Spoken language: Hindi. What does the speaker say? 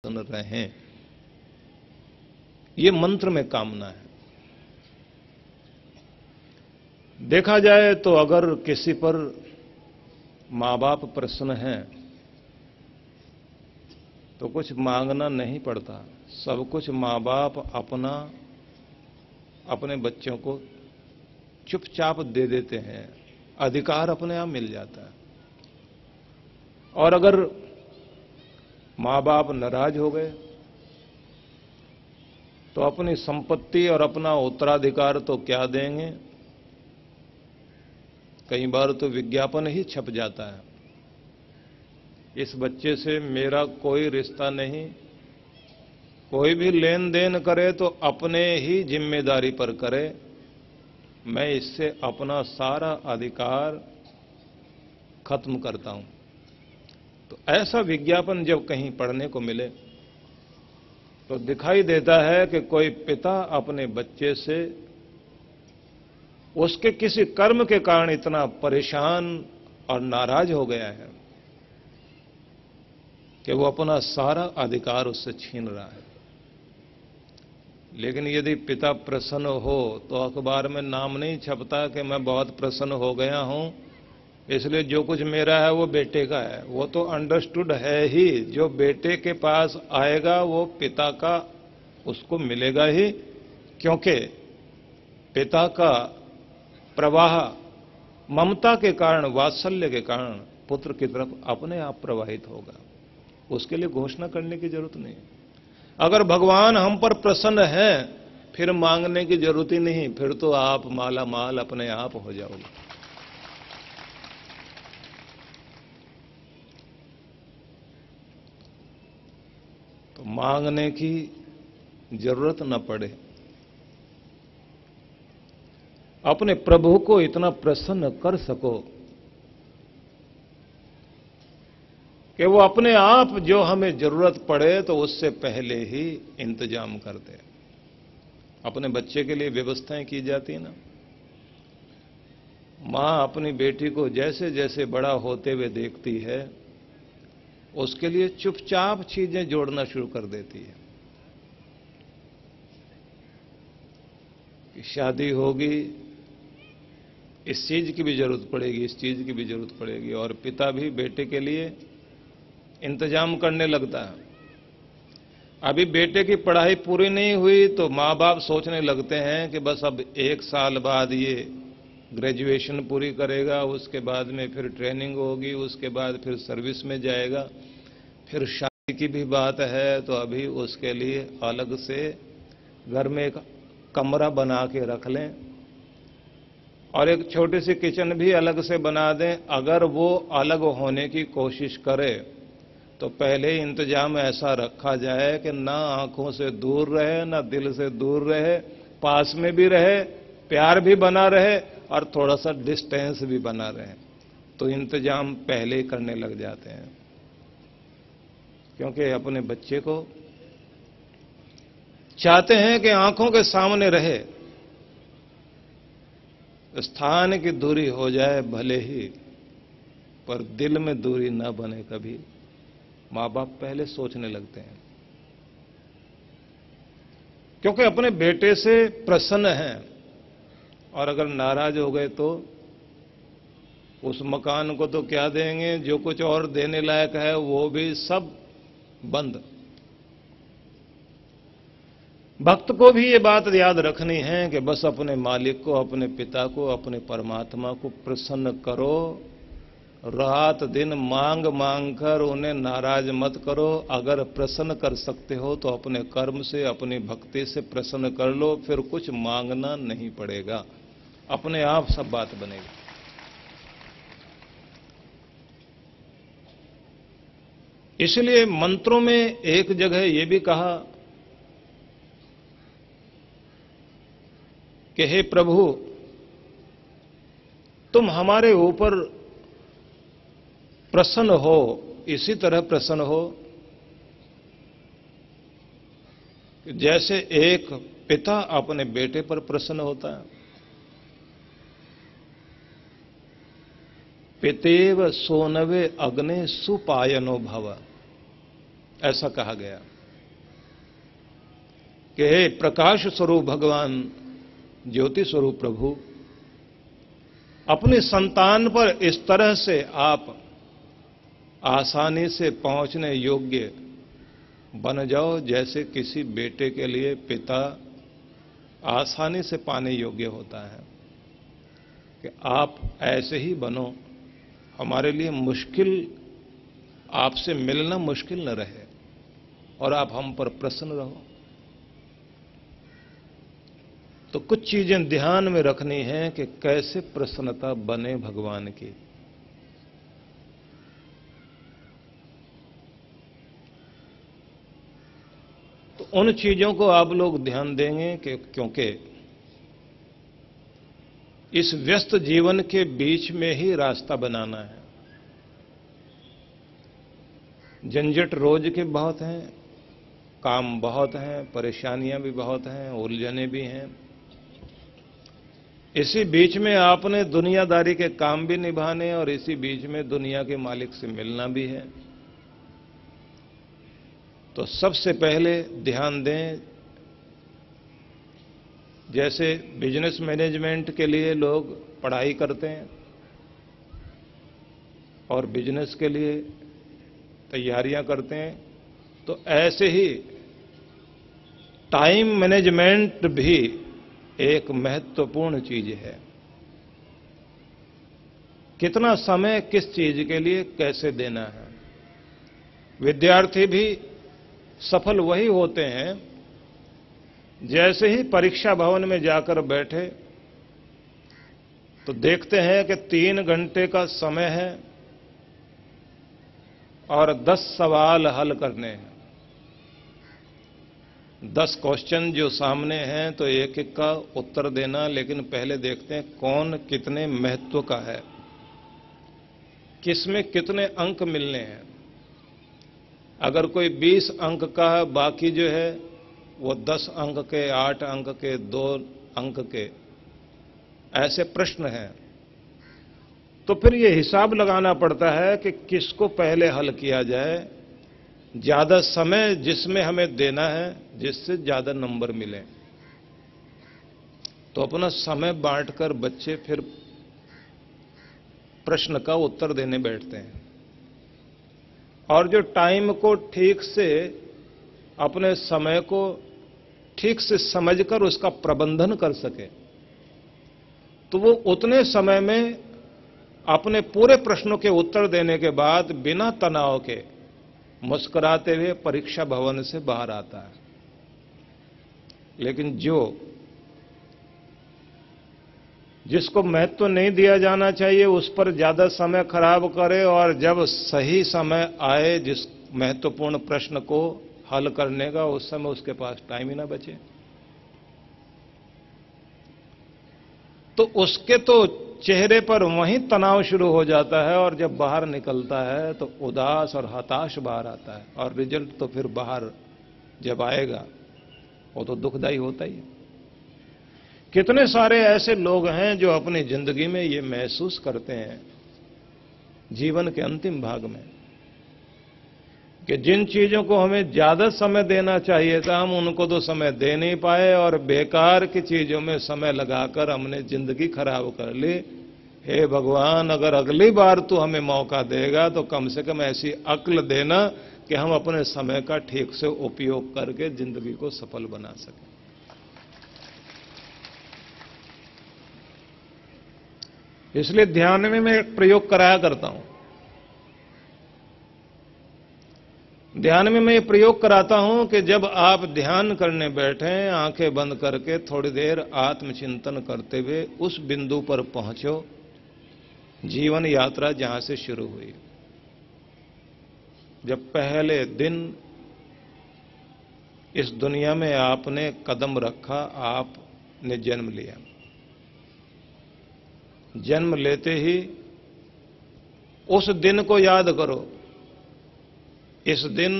सुन रहे हैं। ये मंत्र में कामना है। देखा जाए तो अगर किसी पर मां बाप प्रसन्न हैं तो कुछ मांगना नहीं पड़ता। सब कुछ मां बाप अपने बच्चों को चुपचाप दे देते हैं। अधिकार अपने आप मिल जाता है। और अगर मां बाप नाराज हो गए तो अपनी संपत्ति और अपना उत्तराधिकार तो क्या देंगे। कई बार तो विज्ञापन ही छप जाता है, इस बच्चे से मेरा कोई रिश्ता नहीं, कोई भी लेन देन करे तो अपने ही जिम्मेदारी पर करे, मैं इससे अपना सारा अधिकार खत्म करता हूं। तो ऐसा विज्ञापन जब कहीं पढ़ने को मिले तो दिखाई देता है कि कोई पिता अपने बच्चे से उसके किसी कर्म के कारण इतना परेशान और नाराज हो गया है कि वो अपना सारा अधिकार उससे छीन रहा है। लेकिन यदि पिता प्रसन्न हो तो अखबार में नाम नहीं छपता कि मैं बहुत प्रसन्न हो गया हूं, इसलिए जो कुछ मेरा है वो बेटे का है। वो तो अंडरस्टूड है ही, जो बेटे के पास आएगा वो पिता का उसको मिलेगा ही, क्योंकि पिता का प्रवाह ममता के कारण, वात्सल्य के कारण पुत्र की तरफ अपने आप प्रवाहित होगा। उसके लिए घोषणा करने की जरूरत नहीं। अगर भगवान हम पर प्रसन्न है फिर मांगने की जरूरत ही नहीं, फिर तो आप माला माल अपने आप हो जाओगे। तो मांगने की जरूरत न पड़े। अपने प्रभु को इतना प्रसन्न कर सको कि वो अपने आप जो हमें जरूरत पड़े तो उससे पहले ही इंतजाम कर दे। अपने बच्चे के लिए व्यवस्थाएं की जाती है ना। मां अपनी बेटी को जैसे जैसे बड़ा होते हुए देखती है उसके लिए चुपचाप चीजें जोड़ना शुरू कर देती है कि शादी होगी, इस चीज की भी जरूरत पड़ेगी, इस चीज की भी जरूरत पड़ेगी। और पिता भी बेटे के लिए इंतजाम करने लगता है। अभी बेटे की पढ़ाई पूरी नहीं हुई तो मां बाप सोचने लगते हैं कि बस अब 1 साल बाद ये ग्रेजुएशन पूरी करेगा, उसके बाद में फिर ट्रेनिंग होगी, उसके बाद फिर सर्विस में जाएगा, फिर शादी की भी बात है तो अभी उसके लिए अलग से घर में एक कमरा बना के रख लें और एक छोटी सी किचन भी अलग से बना दें। अगर वो अलग होने की कोशिश करे तो पहले ही इंतजाम ऐसा रखा जाए कि ना आंखों से दूर रहे, ना दिल से दूर रहे, पास में भी रहे, प्यार भी बना रहे और थोड़ा सा डिस्टेंस भी बना रहे। तो इंतजाम पहले ही करने लग जाते हैं, क्योंकि अपने बच्चे को चाहते हैं कि आंखों के सामने रहे। स्थान की दूरी हो जाए भले ही, पर दिल में दूरी ना बने कभी। मां बाप पहले सोचने लगते हैं, क्योंकि अपने बेटे से प्रसन्न हैं। और अगर नाराज हो गए तो उस मकान को तो क्या देंगे, जो कुछ और देने लायक है वो भी सब बंद। भक्त को भी ये बात याद रखनी है कि बस अपने मालिक को, अपने पिता को, अपने परमात्मा को प्रसन्न करो। रात दिन मांग मांग कर उन्हें नाराज मत करो। अगर प्रसन्न कर सकते हो तो अपने कर्म से, अपनी भक्ति से प्रसन्न कर लो, फिर कुछ मांगना नहीं पड़ेगा, अपने आप सब बात बनेगी। इसलिए मंत्रों में एक जगह यह भी कहा कि हे प्रभु, तुम हमारे ऊपर प्रसन्न हो, इसी तरह प्रसन्न हो जैसे एक पिता अपने बेटे पर प्रसन्न होता है। पितेव सोनवे अग्ने सुपायनो भव। ऐसा कहा गया कि हे प्रकाश स्वरूप भगवान, ज्योति स्वरूप प्रभु, अपनी संतान पर इस तरह से आप आसानी से पहुंचने योग्य बन जाओ जैसे किसी बेटे के लिए पिता आसानी से पाने योग्य होता है, कि आप ऐसे ही बनो, हमारे लिए मुश्किल, आपसे मिलना मुश्किल न रहे और आप हम पर प्रसन्न रहो। तो कुछ चीजें ध्यान में रखनी है कि कैसे प्रसन्नता बने भगवान की। तो उन चीजों को आप लोग ध्यान देंगे कि क्योंकि इस व्यस्त जीवन के बीच में ही रास्ता बनाना है। झंझट रोज के बहुत हैं, काम बहुत हैं, परेशानियां भी बहुत हैं, उलझने भी हैं। इसी बीच में आपने दुनियादारी के काम भी निभाने और इसी बीच में दुनिया के मालिक से मिलना भी है। तो सबसे पहले ध्यान दें, जैसे बिजनेस मैनेजमेंट के लिए लोग पढ़ाई करते हैं और बिजनेस के लिए तैयारियां करते हैं, तो ऐसे ही टाइम मैनेजमेंट भी एक महत्वपूर्ण चीज है। कितना समय किस चीज के लिए कैसे देना है। विद्यार्थी भी सफल वही होते हैं जैसे ही परीक्षा भवन में जाकर बैठे तो देखते हैं कि 3 घंटे का समय है और 10 सवाल हल करने हैं। 10 क्वेश्चन जो सामने हैं तो एक एक का उत्तर देना, लेकिन पहले देखते हैं कौन कितने महत्व का है, किसमें कितने अंक मिलने हैं। अगर कोई 20 अंक का है, बाकी जो है वो 10 अंक के, 8 अंक के, 2 अंक के, ऐसे प्रश्न हैं। तो फिर ये हिसाब लगाना पड़ता है कि किसको पहले हल किया जाए, ज्यादा समय जिसमें हमें देना है, जिससे ज्यादा नंबर मिले। तो अपना समय बांटकर बच्चे फिर प्रश्न का उत्तर देने बैठते हैं। और जो टाइम को ठीक से, अपने समय को ठीक से समझकर उसका प्रबंधन कर सके, तो वो उतने समय में अपने पूरे प्रश्नों के उत्तर देने के बाद बिना तनाव के मुस्कुराते हुए परीक्षा भवन से बाहर आता है। लेकिन जिसको महत्व नहीं दिया जाना चाहिए उस पर ज्यादा समय खराब करे, और जब सही समय आए जिस महत्वपूर्ण प्रश्न को हल करने का, उस समय उसके पास टाइम ही ना बचे, तो उसके तो चेहरे पर वहीं तनाव शुरू हो जाता है, और जब बाहर निकलता है तो उदास और हताश बाहर आता है, और रिजल्ट तो फिर बाहर जब आएगा वो तो दुखदाई होता ही है। कितने सारे ऐसे लोग हैं जो अपनी जिंदगी में ये महसूस करते हैं जीवन के अंतिम भाग में कि जिन चीजों को हमें ज्यादा समय देना चाहिए था हम उनको तो समय दे नहीं पाए, और बेकार की चीजों में समय लगाकर हमने जिंदगी खराब कर ली। हे भगवान, अगर अगली बार तू हमें मौका देगा तो कम से कम ऐसी अक्ल देना कि हम अपने समय का ठीक से उपयोग करके जिंदगी को सफल बना सकें। इसलिए ध्यान में मैं एक प्रयोग कराया करता हूं। ध्यान में मैं ये प्रयोग कराता हूं कि जब आप ध्यान करने बैठें, आंखें बंद करके थोड़ी देर आत्मचिंतन करते हुए उस बिंदु पर पहुंचो जीवन यात्रा जहां से शुरू हुई। जब पहले दिन इस दुनिया में आपने कदम रखा, आपने जन्म लिया। जन्म लेते ही उस दिन को याद करो। इस दिन